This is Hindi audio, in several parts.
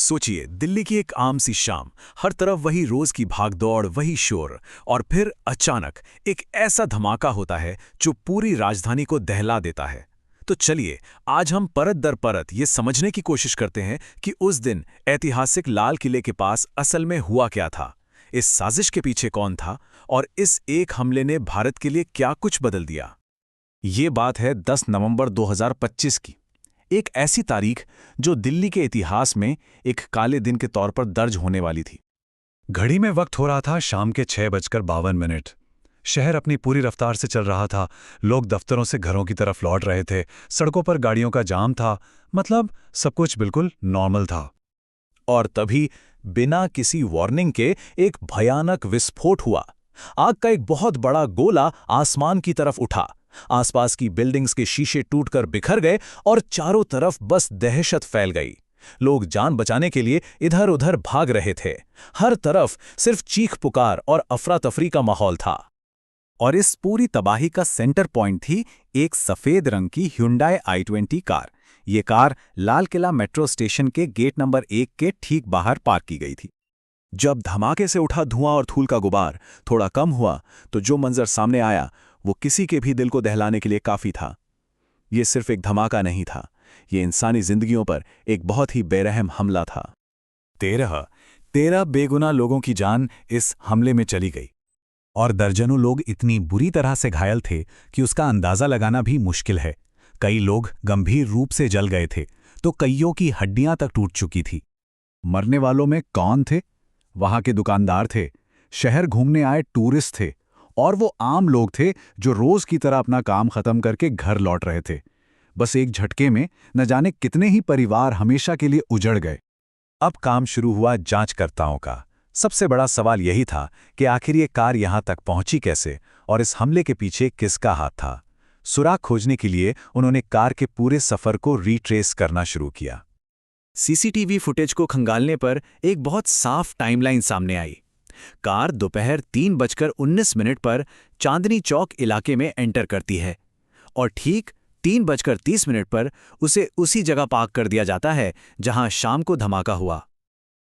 सोचिए, दिल्ली की एक आम सी शाम, हर तरफ वही रोज की भागदौड़, वही शोर, और फिर अचानक एक ऐसा धमाका होता है जो पूरी राजधानी को दहला देता है। तो चलिए, आज हम परत दर परत ये समझने की कोशिश करते हैं कि उस दिन ऐतिहासिक लाल किले के पास असल में हुआ क्या था, इस साजिश के पीछे कौन था, और इस एक हमले ने भारत के लिए क्या कुछ बदल दिया। ये बात है 10 नवंबर 2025 की, एक ऐसी तारीख जो दिल्ली के इतिहास में एक काले दिन के तौर पर दर्ज होने वाली थी। घड़ी में वक्त हो रहा था शाम के 6:52। शहर अपनी पूरी रफ्तार से चल रहा था। लोग दफ्तरों से घरों की तरफ लौट रहे थे। सड़कों पर गाड़ियों का जाम था। मतलब सब कुछ बिल्कुल नॉर्मल था। और तभी बिना किसी वार्निंग के एक भयानक विस्फोट हुआ। आग का एक बहुत बड़ा गोला आसमान की तरफ उठा। आसपास की बिल्डिंग्स के शीशे टूटकर बिखर गए और चारों तरफ बस दहशत फैल गई। लोग जान बचाने के लिए इधर उधर भाग रहे थे। हर तरफ सिर्फ चीख पुकार और अफरा तफरी का माहौल था। और इस पूरी तबाही का सेंटर पॉइंट थी एक सफेद रंग की Hyundai i20 कार। ये car Lal Qila metro station के गेट नंबर 1 के ठीक बाहर पार्क की गई थी। जब धमाके से उठा धुआं और धूल का गुबार थोड़ा कम हुआ, तो जो मंजर सामने आया वो किसी के भी दिल को दहलाने के लिए काफी था। ये सिर्फ एक धमाका नहीं था, ये इंसानी जिंदगियों पर एक बहुत ही बेरहम हमला था। 13 बेगुनाह लोगों की जान इस हमले में चली गई, और दर्जनों लोग इतनी बुरी तरह से घायल थे कि उसका अंदाजा लगाना भी मुश्किल है। कई लोग गंभीर रूप से जल गए थे, तो कईयों की हड्डियां तक टूट चुकी थी। मरने वालों में कौन थे? वहां के दुकानदार थे, शहर घूमने आए टूरिस्ट थे, और वो आम लोग थे जो रोज की तरह अपना काम खत्म करके घर लौट रहे थे। बस एक झटके में न जाने कितने ही परिवार हमेशा के लिए उजड़ गए। अब काम शुरू हुआ जांचकर्ताओं का। सबसे बड़ा सवाल यही था कि आखिर ये कार यहां तक पहुंची कैसे, और इस हमले के पीछे किसका हाथ था। सुराग खोजने के लिए उन्होंने कार के पूरे सफर को रिट्रेस करना शुरू किया। सीसीटीवी फुटेज को खंगालने पर एक बहुत साफ टाइमलाइन सामने आई। कार दोपहर 3:19 पर चांदनी चौक इलाके में एंटर करती है, और ठीक 3:30 पर उसे उसी जगह पार्क कर दिया जाता है जहां शाम को धमाका हुआ।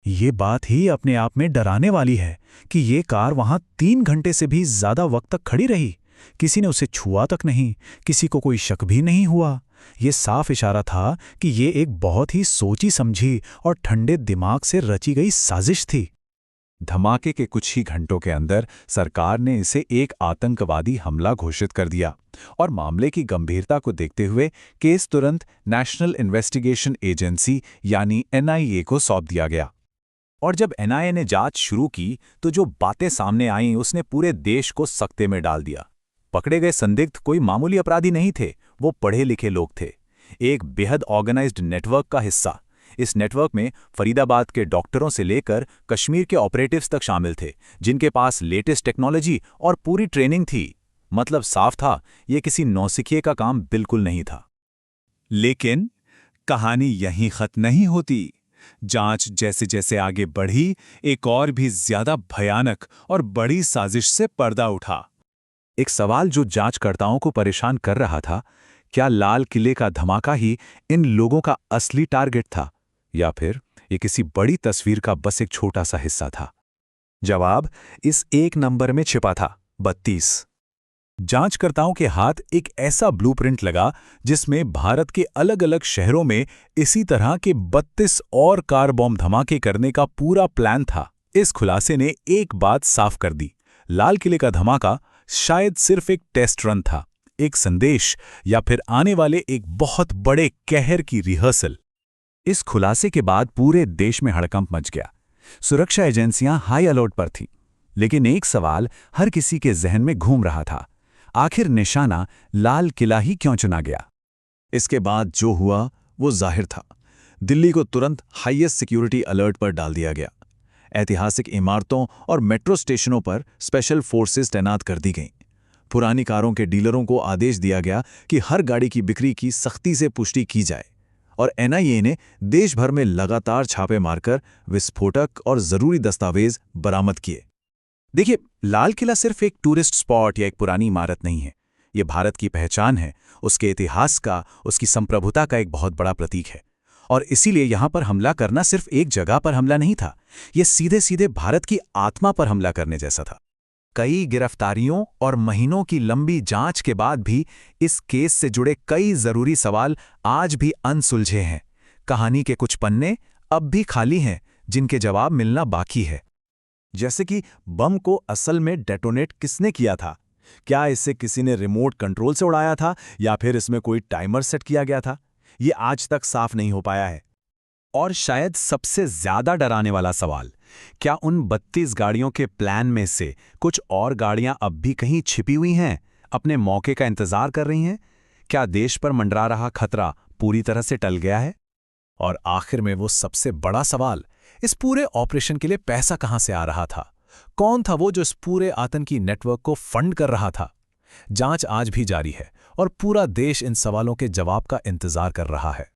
ये बात ही अपने आप में डराने वाली है कि ये कार वहां 3 घंटे से भी ज्यादा वक्त तक खड़ी रही। किसी ने उसे छुआ तक नहीं, किसी को कोई शक भी नहीं हुआ। ये साफ इशारा था कि ये एक बहुत ही सोची समझी और ठंडे दिमाग से रची गई साजिश थी। धमाके के कुछ ही घंटों के अंदर सरकार ने इसे एक आतंकवादी हमला घोषित कर दिया, और मामले की गंभीरता को देखते हुए केस तुरंत नेशनल इन्वेस्टिगेशन एजेंसी यानी NIA को सौंप दिया गया। और जब NIA ने जांच शुरू की तो जो बातें सामने आईं उसने पूरे देश को सकते में डाल दिया। पकड़े गए संदिग्ध कोई मामूली अपराधी नहीं थे, वो पढ़े लिखे लोग थे, एक बेहद ऑर्गेनाइज्ड नेटवर्क का हिस्सा। इस नेटवर्क में फरीदाबाद के डॉक्टरों से लेकर कश्मीर के ऑपरेटिव्स तक शामिल थे, जिनके पास लेटेस्ट टेक्नोलॉजी और पूरी ट्रेनिंग थी। मतलब साफ था, ये किसी नौसिखिए का काम बिल्कुल नहीं था। लेकिन कहानी यहीं खत्म नहीं होती। जांच जैसे जैसे आगे बढ़ी, एक और भी ज्यादा भयानक और बड़ी साजिश से पर्दा उठा। एक सवाल जो जांचकर्ताओं को परेशान कर रहा था, क्या लाल किले का धमाका ही इन लोगों का असली टारगेट था, या फिर ये किसी बड़ी तस्वीर का बस एक छोटा सा हिस्सा था? जवाब इस एक नंबर में छिपा था, 32। जांचकर्ताओं के हाथ एक ऐसा ब्लूप्रिंट लगा जिसमें भारत के अलग अलग शहरों में इसी तरह के 32 और कार बॉम्ब धमाके करने का पूरा प्लान था। इस खुलासे ने एक बात साफ कर दी, लाल किले का धमाका शायद सिर्फ एक टेस्ट रन था, एक संदेश, या फिर आने वाले एक बहुत बड़े कहर की रिहर्सल। इस खुलासे के बाद पूरे देश में हड़कंप मच गया। सुरक्षा एजेंसियां हाई अलर्ट पर थीं, लेकिन एक सवाल हर किसी के जहन में घूम रहा था, आखिर निशाना लाल किला ही क्यों चुना गया? इसके बाद जो हुआ वो जाहिर था। दिल्ली को तुरंत हाईएस्ट सिक्योरिटी अलर्ट पर डाल दिया गया। ऐतिहासिक इमारतों और मेट्रो स्टेशनों पर स्पेशल फोर्सेस तैनात कर दी गईं। पुरानी कारों के डीलरों को आदेश दिया गया कि हर गाड़ी की बिक्री की सख्ती से पुष्टि की जाए, और NIA ने देश भर में लगातार छापे मारकर विस्फोटक और जरूरी दस्तावेज बरामद किए। देखिए, लाल किला सिर्फ एक टूरिस्ट स्पॉट या एक पुरानी इमारत नहीं है। ये भारत की पहचान है, उसके इतिहास का, उसकी संप्रभुता का एक बहुत बड़ा प्रतीक है। और इसीलिए यहां पर हमला करना सिर्फ एक जगह पर हमला नहीं था, ये सीधे सीधे भारत की आत्मा पर हमला करने जैसा था। कई गिरफ्तारियों और महीनों की लंबी जांच के बाद भी इस केस से जुड़े कई जरूरी सवाल आज भी अनसुलझे हैं। कहानी के कुछ पन्ने अब भी खाली हैं, जिनके जवाब मिलना बाकी है। जैसे कि बम को असल में डेटोनेट किसने किया था? क्या इसे किसी ने रिमोट कंट्रोल से उड़ाया था या फिर इसमें कोई टाइमर सेट किया गया था? ये आज तक साफ नहीं हो पाया है। और शायद सबसे ज्यादा डराने वाला सवाल, क्या उन 32 गाड़ियों के प्लान में से कुछ और गाड़ियां अब भी कहीं छिपी हुई हैं, अपने मौके का इंतजार कर रही हैं? क्या देश पर मंडरा रहा खतरा पूरी तरह से टल गया है? और आखिर में वो सबसे बड़ा सवाल, इस पूरे ऑपरेशन के लिए पैसा कहां से आ रहा था? कौन था वो जो इस पूरे आतंकी नेटवर्क को फंड कर रहा था? जांच आज भी जारी है और पूरा देश इन सवालों के जवाब का इंतजार कर रहा है।